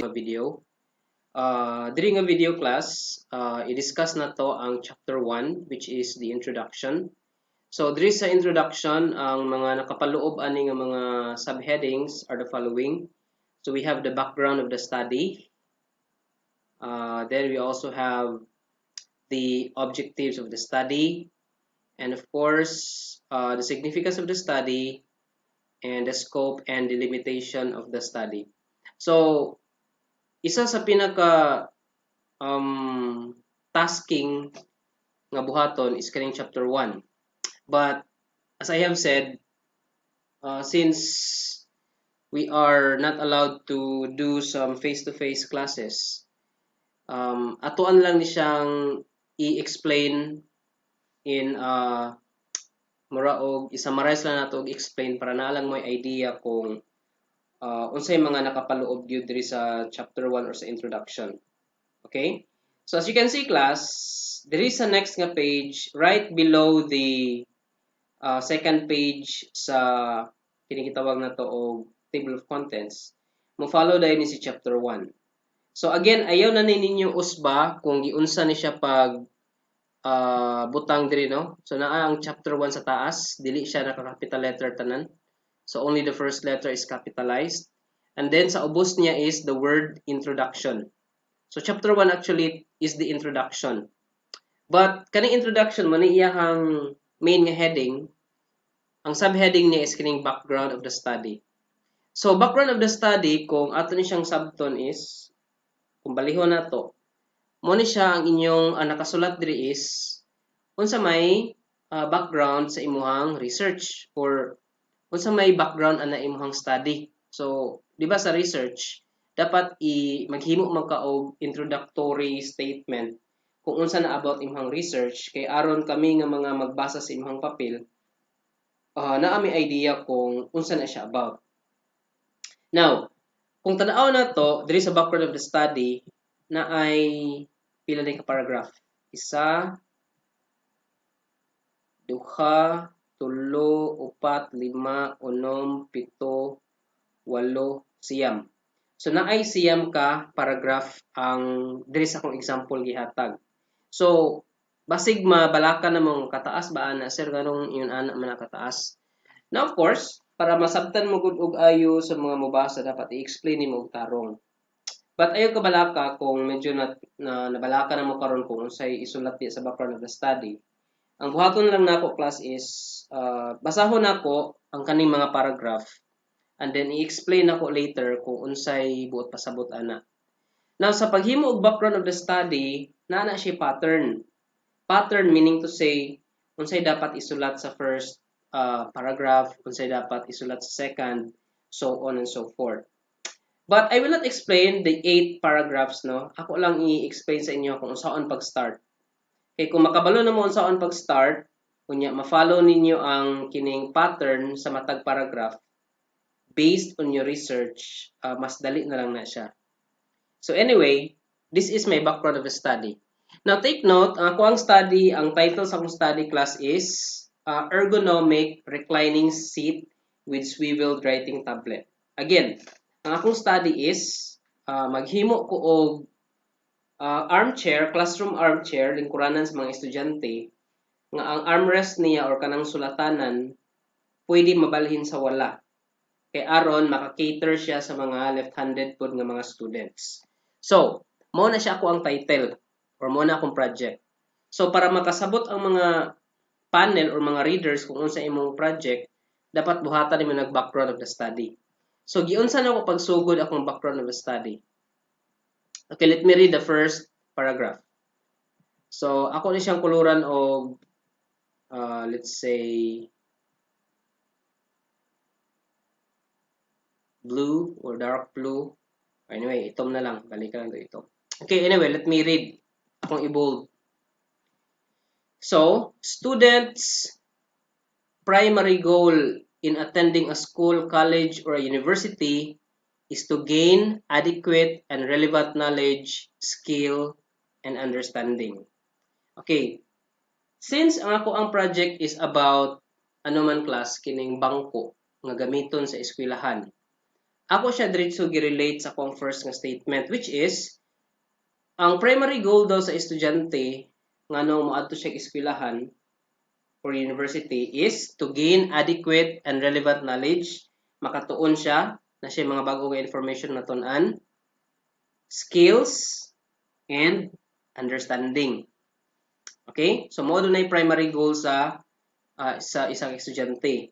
video. During a video class, i-discuss na to ang chapter 1, which is the introduction. So, diri sa introduction, ang mga nakapaloob ani nga mga subheadings are the following. So, we have the background of the study. Then we also have the objectives of the study. And of course, the significance of the study and the scope and the limitation of the study. So, isa sa pinaka tasking nga buhaton is kaning chapter 1. But as I have said, since we are not allowed to do some face-to-face classes, atuan lang ni siyang i-explain in mura og i-summarize lang nato og explain para naa lang mo idea kung unsay mga nakapaloob gyud diri sa chapter 1 or sa introduction. Okay? So as you can see class, there is a next nga page right below the second page sa kinikitawag na to og table of contents. Mo follow dahil ni si chapter 1. So again, ayaw na ninyo usba kung giunsa ni siya pag butang diri no. So naa ang chapter 1 sa taas, dili siya naka-capital letter tanan. So only the first letter is capitalized. And then sa ubos niya is the word introduction. So chapter 1 actually is the introduction. But kaning introduction mo ni iyang main nga heading, ang subheading niya is kining background of the study. So background of the study, kung ato ni siyang subton is, kung balihon nato, mo ni siya ang inyong nakasulat diri is unsa may background sa imuhang research or unsa may background ana imuhang study. So, di ba sa research, dapat maghimo man ka og introductory statement kung unsa na about imuhang research kay aron kami nga mga magbasa sa imuhang papel naa may idea kung unsa na siya about. Now, kung tan-aw na to diri sa background of the study na ay pila ni ka paragraph. Isa, duha, tulo, upat, lima, unom, pito, walo, siyam. So naay siyam ka paragraph ang diri sa akong example gihatag. So basig mabalaka na mong kataas ba ana sir ganong yun ana man kataas. Now of course, para masabtan mo gud og ayo sa mga mobasa dapat i-explain nimo og tarong. But ayo ka balaka kung medyo nabalaka na mo karon kung unsay isulat di sa background of the study. Ang buhaton lang nako class is basahon nako ang kaning mga paragraph and then i-explain nako later kung unsay buot pasabot ana. Now sa paghimo og background of the study, naa siya pattern. Pattern meaning to say unsay dapat isulat sa first paragraph, unsay dapat isulat sa second, so on and so forth. But I will not explain the 8 paragraphs no. Ako lang i-explain sa inyo kung unsaon pag-start. Okay, kung makabalo na mo unsaon pag-start, kunya ma-follow ninyo ang kining pattern sa matag paragraph based on your research, mas dali na lang na siya. So anyway, this is my background of the study. Now take note, ang akong study, ang title sa akong study class is Ergonomic Reclining Seat with Swiveled Writing Tablet. Again, ang akong study is maghimo ko og armchair, classroom armchair, lingkuranan sa mga estudyante, nga ang armrest niya or kanang sulatanan, pwede mabalhin sa wala. Kay aron maka-cater siya sa mga left-handed pod nga mga students. So, mo na siya ako ang title or mo na akong project. So, para makasabot ang mga panel or mga readers kung unsa imong project, dapat buhatan nimo nag-background of the study. So, giunsa na ako pagsugod akong background of the study. Okay, let me read the first paragraph. So, ako ni siyang kuluran og let's say blue or dark blue. Anyway, itom na lang. Balikan lang ito itom. Okay, anyway, let me read. Akong i-bold. So, students' primary goal in attending a school, college, or a university is to gain adequate and relevant knowledge, skill, and understanding. Okay. Since ang ako ang project is about ano man class kining bangko nga gamiton sa eskwelahan. ako siya diretso gi-relate sa akong first nga statement, which is ang primary goal daw sa estudyante nga nung moadto siya eskwelahan or university is to gain adequate and relevant knowledge, makatuon siya na siya mga bago nga information na tun-an, skills, and understanding. Okay? So, mo na yung primary goal sa isang estudyante.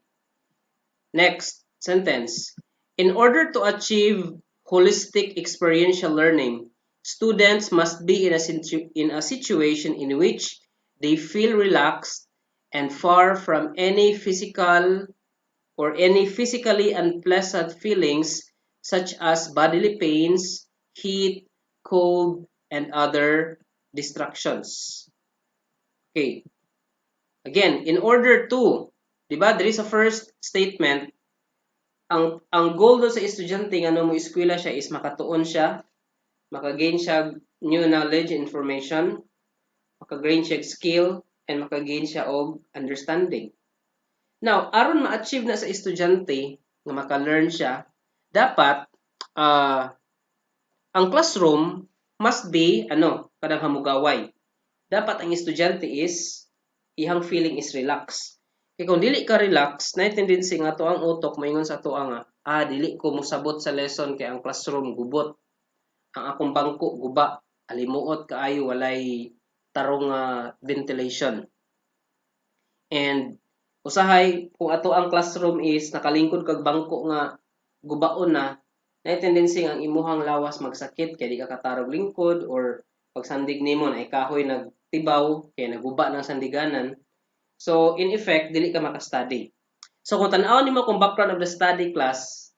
Next sentence. In order to achieve holistic experiential learning, students must be in a situation in which they feel relaxed and far from any physical or any physically unpleasant feelings such as bodily pains, heat, cold, and other distractions. Okay. Again, in order to, di ba, there is a first statement, ang goal do sa estudyante nga mo eskwela siya is makatuon siya, makagain siya new knowledge, information, makagain siya skill, and makagain siya og understanding. Now, aron ma-achieve na sa estudyante nga maka-learn siya, dapat ang classroom must be kadang hamugaway. Dapat ang estudyante is ihang feeling is relax. Kaya kung dili ka relax, na tendency nga to ang utok maingon sa to nga, dili ko mosabot sa lesson kay ang classroom gubot. Ang akong bangko guba, alimuot kaayo walay tarong ventilation. And usahay kung ato ang classroom is nakalingkod kag bangko nga gubaon na tendency ang imuhang lawas magsakit kay di ka katarog lingkod or pag sandig nimo na kahoy nagtibaw kay naguba ng sandiganan. So in effect dili ka maka-study. So kung tan-aw nimo kung background of the study class,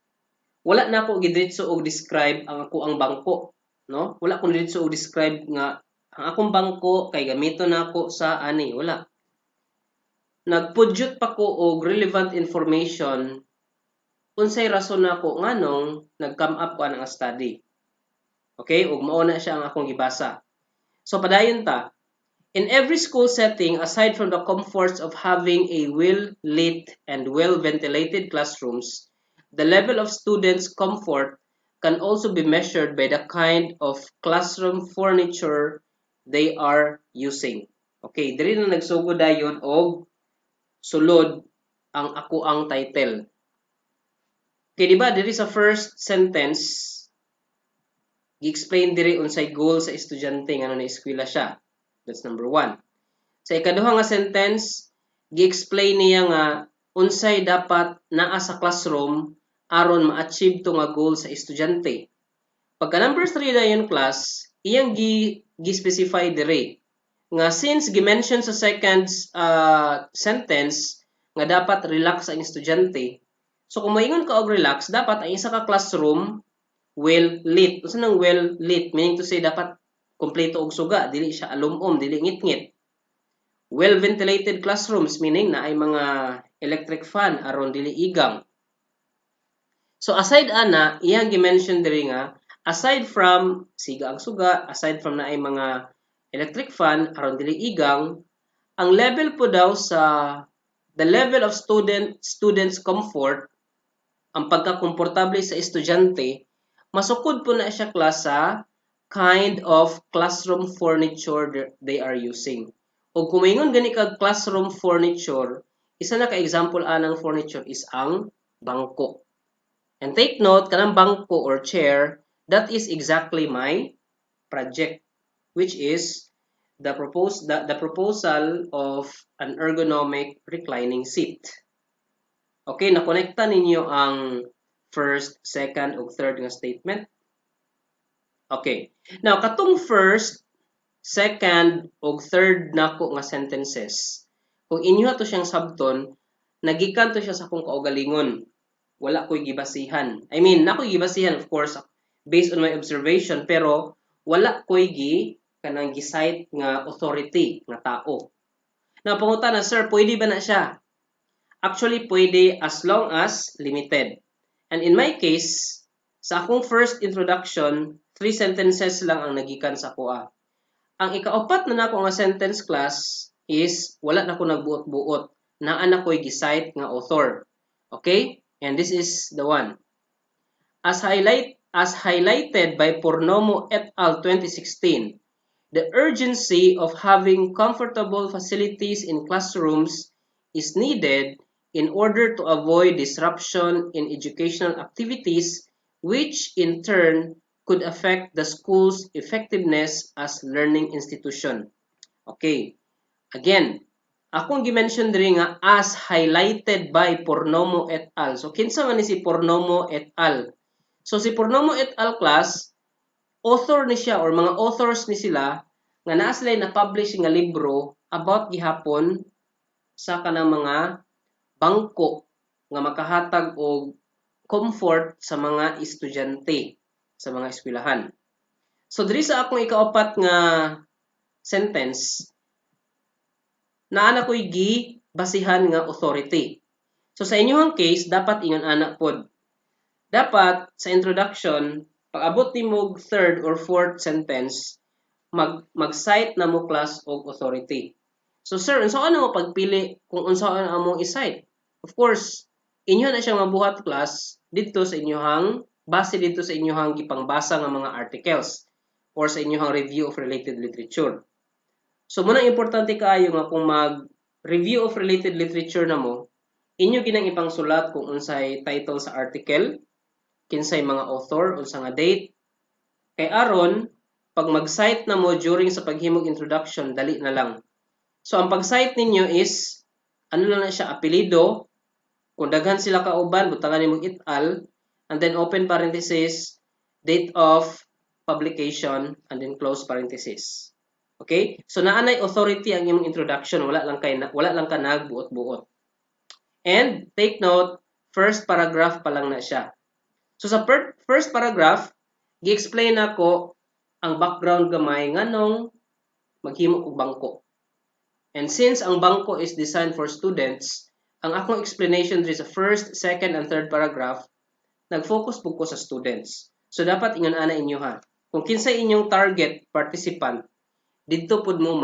wala na ako gidiretso og describe ang ako ang bangko, no? Wala ko diretso og describe nga ang akong bangko kay gamito na ako sa ani, wala. Nagpudyot pa ko og relevant information unsay rason nako nganong nag-come up ko ang study. Okay? Ug mao na siya ang akong gibasa. So padayon ta. In every school setting, aside from the comforts of having a well-lit and well-ventilated classrooms, the level of students' comfort can also be measured by the kind of classroom furniture they are using. Okay, diri na nagsugod dayon og sulod ang ako ang title. Okay, di ba diri sa first sentence gi-explain diri unsay goal sa estudyante nga na eskwela siya. That's number 1. Sa ikaduha nga sentence, gi-explain niya nga unsay dapat naa sa classroom aron ma-achieve to nga goal sa estudyante. Pagka number 3 dayon class, iyang gi-specify diri nga since gi-mention sa second sentence nga dapat relax ang estudyante. So kung moingon ka og relax, dapat ang isa ka classroom well lit. Unsa nang well lit? Meaning to say dapat kompleto og suga, dili siya alumom, dili ngit-ngit. Well-ventilated classrooms, meaning na ay mga electric fan aron dili igang. So aside ana, iyang gi-mention diri nga aside from siga ang suga, aside from na ay mga electric fan aron dili igang, ang level po daw sa the level of students comfort, ang pagkakomportable sa estudyante, masukod po na siya class sa kind of classroom furniture they are using. O kung maingon gani kag classroom furniture, isa na ka-example anang furniture is ang bangko. And take note, kanang bangko or chair, that is exactly my project, which is the proposal of an ergonomic reclining seat. Okay, nakonekta ninyo ang first, second, ug third nga statement. Okay. Now, katong first, second, ug third nako nga sentences, kung inyo to siyang sabton, nagikan to siya sa akong kaugalingon. Wala ko'y gibasihan. I mean, nako'y gibasihan, of course, based on my observation, pero wala ko'y kanang gisite nga authority nga tao. Now, pangutan na, sir, pwede ba na siya? Actually, pwede as long as limited. And in my case, sa akong first introduction, 3 sentences lang ang nagikan sa kuha. Ang ikaapat na nako nga sentence class is wala na ko nagbuot-buot. Naa na ko'y gisite nga author. Okay? And this is the one. As highlighted by Pornomo et al. 2016, the urgency of having comfortable facilities in classrooms is needed in order to avoid disruption in educational activities, which in turn could affect the school's effectiveness as learning institution. Okay, again, akong gi-mention diri nga as highlighted by Pornomo et al. So kinsa man ni si Pornomo et al. So si Pornomo et al. Class, author ni siya or mga authors ni sila nga naa sila na-publish nga libro about gihapon sa kanang mga bangko nga makahatag og comfort sa mga estudyante sa mga eskwelahan. So diri sa akong ikaapat nga sentence, naa na ko'y basihan nga authority. So sa inyong case, dapat ingon ana pod. Dapat sa introduction, pag abot nimo third or fourth sentence, mag-cite na mo class og authority. So sir, unsaon na mo pagpili kung unsaon among i-cite? Of course, inyo na siyang mabuhat class dito sa inyong base dito sa inyong gipangbasa nga mga articles or sa inyong review of related literature. So muna importante kaayo nga kung mag-review of related literature na mo, inyo ginang ipangsulat kung unsay title sa article, kinsay mga author, unsa nga date. Kay aron pag mag-cite na mo during sa paghimog introduction, dali na lang. So ang pag-cite ninyo is ano lang na siya, apelido, kung daghan sila kauban, butangan nimo it al, and then open parenthesis, date of publication, and then close parenthesis. Okay? So naanay authority ang imong introduction, wala lang ka nagbuot-buot. And take note, first paragraph pa lang na siya. So sa first paragraph, gi-explain ako ang background gamay nganong maghimo og bangko. And since ang bangko is designed for students, ang akong explanation diri sa first, second, and third paragraph, nag-focus po ko sa students. So dapat ingon ana inyo ha. Kung kinsay inyong target participant, dito pud mo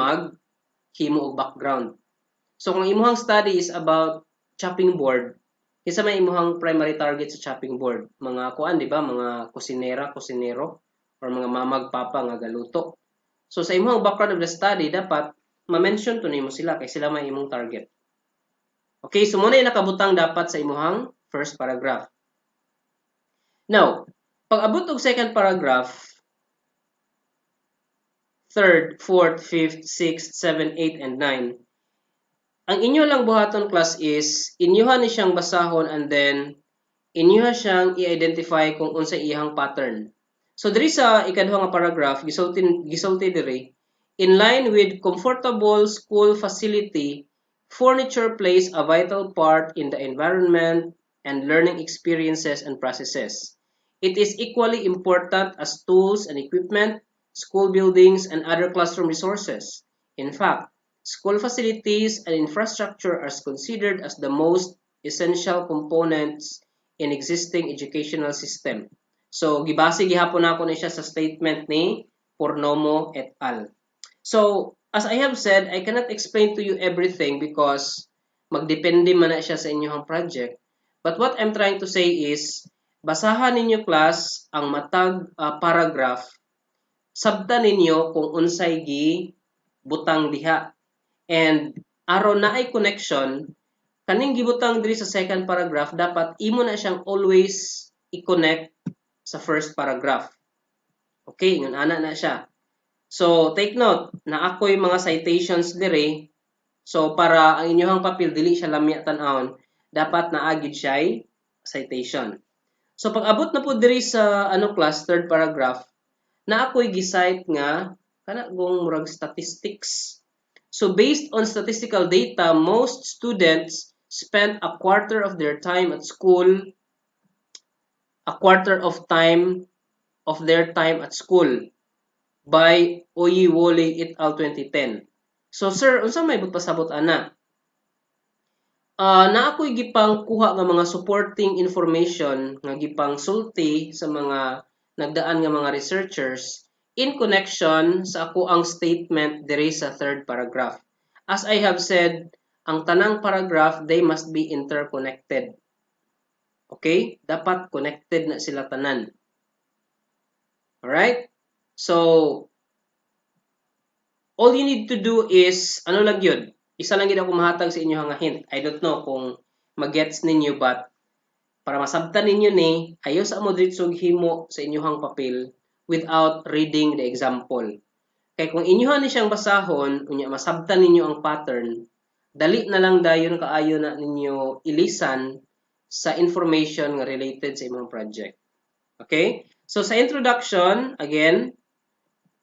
himo og background. So kung imuhang study is about chopping board, kinsa may imuhang primary target sa chopping board? Mga kuan, di ba? Mga kusinero, or mga mamag papa nga galuto. So sa imuhang background of the study, dapat ma-mention to nimo sila kay sila may imong target. Okay, so muna yung nakabutang dapat sa imuhang first paragraph. Now, pag abot og second paragraph, third, fourth, fifth, sixth, seventh, eighth, and nine, ang inyo lang buhaton class is inyohan ni siyang basahon and then inyohan siyang i-identify kung unsa iyang pattern. So diri sa ikaduha nga paragraph gisulti diri, in line with comfortable school facility, furniture plays a vital part in the environment and learning experiences and processes. It is equally important as tools and equipment, school buildings, and other classroom resources. In fact, school facilities and infrastructure are considered as the most essential components in existing educational system. So, gibase gihapon ako na siya sa statement ni Pornomo et al. So, as I have said, I cannot explain to you everything because magdepende man na siya sa inyong project. But what I'm trying to say is, basahan ninyo class ang matag paragraph, sabta ninyo kung unsay butang diha. And aron na ay connection, kaning gibutang diri sa second paragraph, dapat imo na siyang always i-connect sa first paragraph. Okay, ngun ana na siya. So, take note, na ako'y mga citations diri. So, para ang inyong papel, dili siya lamya tan-awon, dapat naagid siya citation. So, pag abot na po diri sa class, third paragraph, na ako'y gisite nga, kana gong murag statistics. So based on statistical data, most students spend a quarter of their time at school, by Oyiwole et al. 2010. So sir, unsa may pasabot ana? Na ako'y gipang kuha nga mga supporting information nga gipang sulti sa mga nagdaan nga mga researchers in connection sa ako ang statement diri sa third paragraph. As I have said, ang tanang paragraph, they must be interconnected. Okay? Dapat connected na sila tanan. Alright? So, all you need to do is, ano lang yun? Isa lang yun ako mahatag sa inyo nga hint. I don't know kung mag-gets ninyo, but para masabtan ninyo ni, ayaw sa mo diretsog himo sa inyohang papel without reading the example. Kaya kung inyohan ni siyang basahon, unya masabtan ninyo ang pattern, dali na lang dayon kaayo na ninyo ilisan sa information nga related sa imong project. Okay? So sa introduction, again,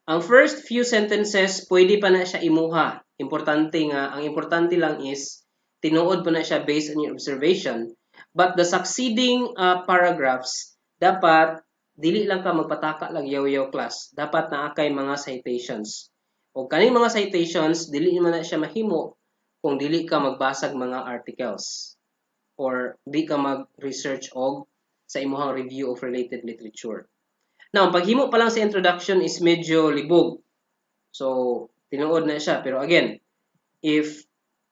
ang first few sentences, pwede pa na siya imuha. Ang importante lang is, tinuod pa na siya based on your observation. But the succeeding paragraphs, dapat, dili lang ka magpataka lang yaw-yaw class. Dapat na kay mga citations. O kaning mga citations, dili man na siya mahimo kung dili ka magbasag mga articles or di ka mag-research og sa imuhang review of related literature. Now, ang paghimo pa lang sa introduction is medyo libog. So, tinuod na siya. Pero again, if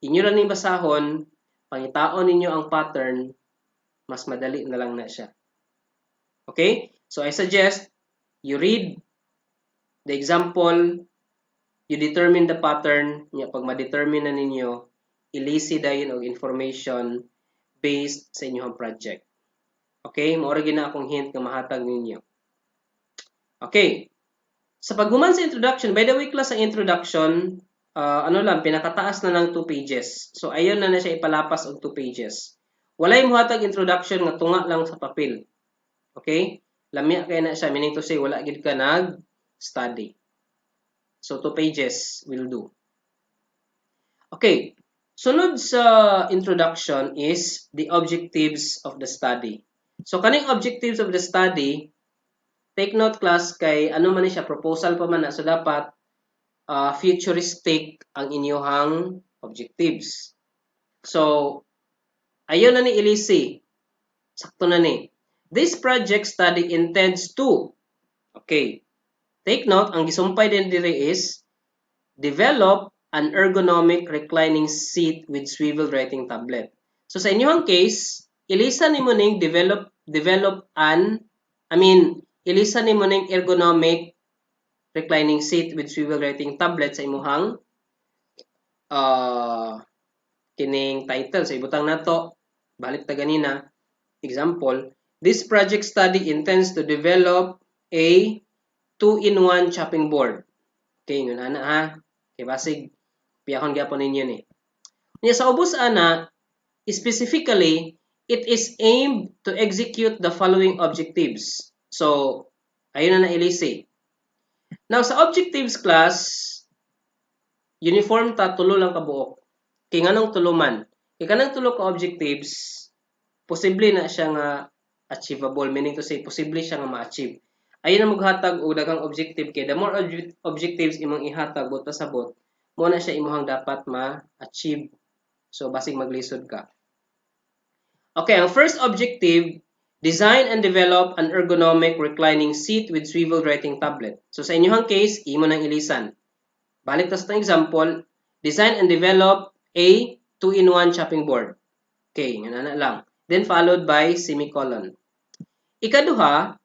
inyo lang ning basahon, pangitaon ninyo ang pattern, mas madali na lang na siya. Okay? So, I suggest you read the example, you determine the pattern, pag ma-determine na ninyo, ilisi dayon og information based sa inyong project. Okay? Maura gina akong hint nga mahatag ninyo. Okay. Sa paghuman sa introduction, by the way, class, ang introduction, pinakataas na ng 2 pages. So, ayon na siya ipalapas og 2 pages. Walay muhatag introduction nga tunga lang sa papel. Okay? Lamya kay na siya, meaning to say, wala gid ka nag-study. So, 2 pages will do. Okay. Sunod sa introduction is the objectives of the study. So, kaning objectives of the study, take note class kay ano man siya, proposal pa man na. So, dapat futuristic ang inyong objectives. So, ayun na ni Elise. Sakto na ni. This project study intends to, okay, take note, ang gisumpay din diri is, develop an ergonomic reclining seat with swivel writing tablet. So, sa inyong case, ilisa ni mo ning ilisa ni mo ning ergonomic reclining seat with swivel writing tablet sa imuhang kining title. So, ibutang nato, balik ta ganina, example, this project study intends to develop a 2-in-1 chopping board. Okay, yun ana ha. Okay, basig, piyakon gyapon ninyo ni. Sa ubos ana, specifically, it is aimed to execute the following objectives. So, ayun na ilisi. Now, sa objectives class, uniform ta, tulo lang kabuok. Kaya nga nang tuluman. Kaya kanang tulo ka objectives, posible na siya nga achievable. Meaning to say, posible siya nga ma-achieve. Ayun ang maghatag o dagang objective kay the more objectives imong ihatag bot pasabot, mo na siya imuhang dapat ma-achieve. So, basig maglisod ka. Okay, ang first objective, design and develop an ergonomic reclining seat with swivel writing tablet. So, sa inyong case, imo nang ilisan. Balik ta sa example, design and develop a 2-in-1 chopping board. Okay, nga na lang. Then followed by semicolon. Ikaduha,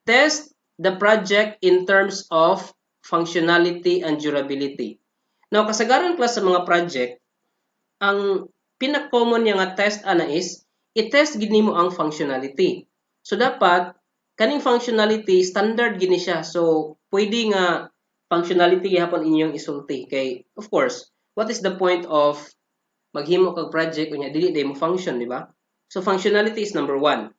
test the project in terms of functionality and durability. Now, kasagaran class sa mga project, ang pinaka-common niya nga test ana is, i-test gini mo ang functionality. So, dapat, kaning functionality, standard gini siya. So, pwede nga functionality gihapon inyong isulti. Kay, of course, what is the point of maghimo kag project unya dili day mo function, di ba? So, functionality is number 1.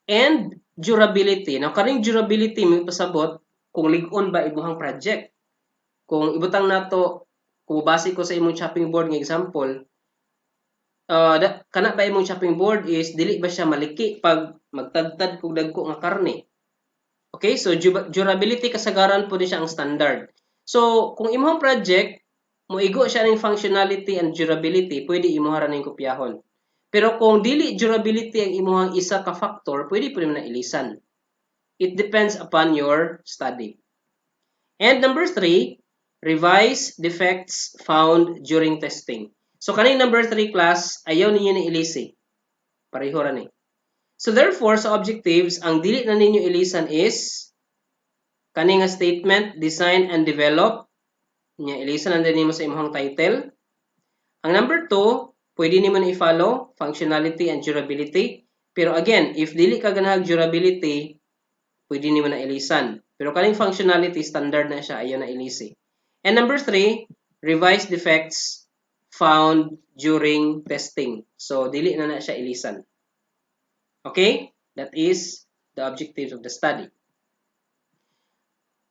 And durability. Now, karing durability, may pasabot kung lig-on ba ibuhang project. Kung ibutang nato, kung base ko sa imong chopping board ng example, kana ba imong chopping board is, dili ba siya maliki pag magtagtad kung dagko nga karne. Okay, so durability kasagaran po din siya ang standard. So, kung imong project, moigo siya ng functionality and durability, pwede imuha ning kopyahon. Pero kung dili durability ang imuhang isa ka factor, pwede po na ilisan. It depends upon your study. And number 3, revise defects found during testing. So, kaning number 3 class, ayaw ninyo na ilisi. Pareho ra ni. So therefore, sa objectives, ang dili na ninyo ilisan is kani nga statement, design and develop. Nya ilisan na din nimo sa imong title. Ang number 2, pwede nimo na i-follow functionality and durability. Pero again, if dili ka ganahag durability, pwede nimo na ilisan. Pero kaning functionality, standard na siya, ayaw na ilisi. And number 3, revise defects found during testing. So, dili na siya ilisan. Okay? That is the objectives of the study.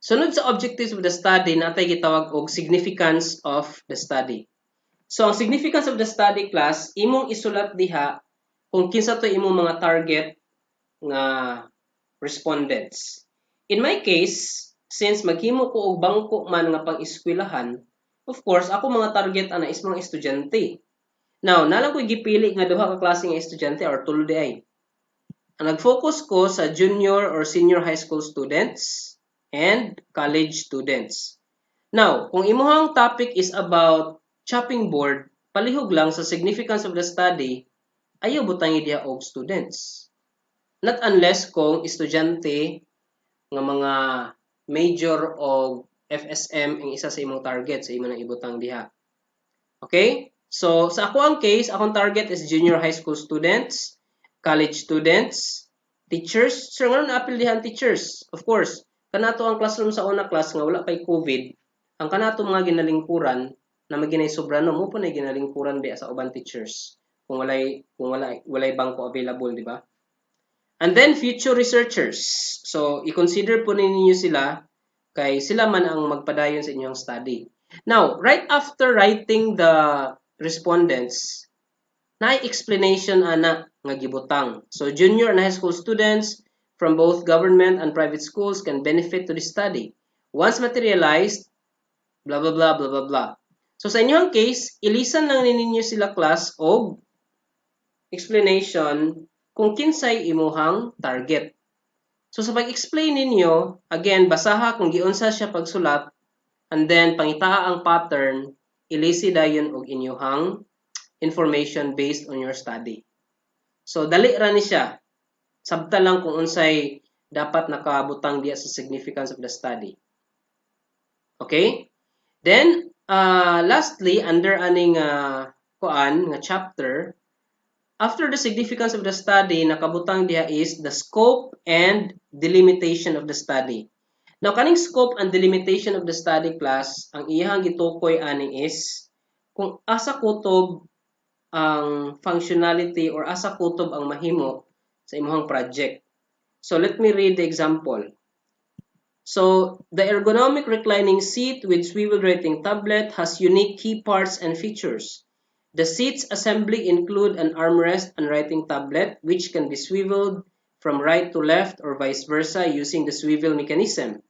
Sunod sa objectives of the study, natay gitawag og significance of the study. So, ang significance of the study class, imong isulat diha kung kinsa to imong mga target nga respondents. In my case, since maghimo ko og bangko man nga pang-eskwelahan, of course, ako mga target ana is mga estudyante. Now, nalang ko gipili nga duha ka klase nga estudyante or tulo di ay. Ang nag-focus ko sa junior or senior high school students and college students. Now, kung imuhang topic is about chopping board, palihog lang sa significance of the study, ayaw butangi diha og students. Not unless kung estudyante nga mga major o FSM ang isa sa imong target sa imo nang ibutang diha. Okay? So, sa ako ang case, akong target is junior high school students, college students, teachers. Sir, nga na-appeal diha ang teachers. Of course, kanato ang classroom sa una class nga wala kay COVID, ang kanato mga ginalingkuran na maginay sobrano mo po na ginalingkuran diha sa uban teachers kung walay bangko available, di ba? And then future researchers. So, i-consider po ninyo sila kay sila man ang magpadayon sa inyong study. Now, right after writing the respondents, na explanation ana nga gibutang. So, junior and high school students from both government and private schools can benefit to the study. Once materialized, blah blah blah blah blah blah. So, sa inyong case, ilisan lang ninyo sila class og explanation kung kinsay imuhang target. So sa pag-explain ninyo, again, basaha kung giunsa siya pagsulat, and then pangitaa ang pattern, ilisi dayon og inyuhang information based on your study. So dali ra ni siya. Sabta lang kung unsay dapat nakabutang diya sa significance of the study. Okay? Then, lastly, under aning nga chapter, after the significance of the study, nakabutang diha is the scope and delimitation of the study. Now, kaning scope and delimitation of the study class, ang iyang gitukoy ani is kung asa kutob ang functionality or asa kutob ang mahimo sa imong project. So, let me read the example. So, the ergonomic reclining seat with swivel writing tablet has unique key parts and features. The seat's assembly include an armrest and writing tablet, which can be swiveled from right to left or vice versa using the swivel mechanism.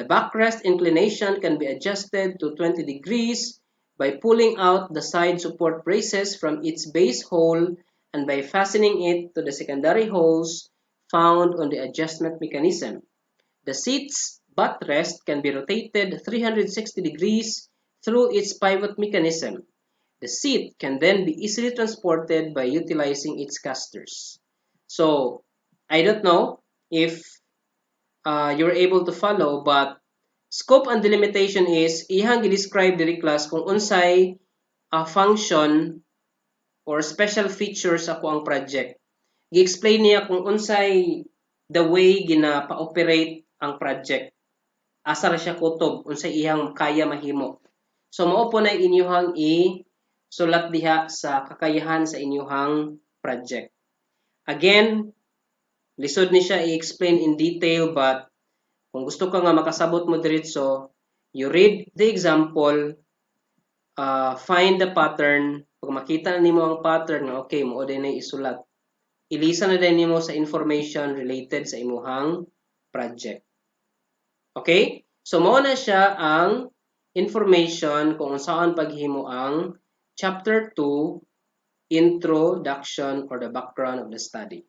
The backrest inclination can be adjusted to 20 degrees by pulling out the side support braces from its base hole and by fastening it to the secondary holes found on the adjustment mechanism. The seat's buttress can be rotated 360 degrees through its pivot mechanism. The seat can then be easily transported by utilizing its casters. So, I don't know if you're able to follow, but scope and delimitation is ihang gi-describe diri class kung unsay function or special features ako ang project. Gi-explain niya kung unsay the way gina-operate ang project. Asa ra siya kutob, unsay ihang kaya mahimo. So, mao po na inyuhang sulat diha sa kakayahan sa inyuhang project. Again, lisod ni siya i-explain in detail, but kung gusto ka nga makasabot mo diretso, you read the example, find the pattern. Pag makita na nimo ang pattern, okay, mo din na isulat. Ilisa na din nimo sa information related sa imuhang project. Okay? So, mao na siya ang information kung saan paghimo ang Chapter 2, Introduction or the Background of the Study.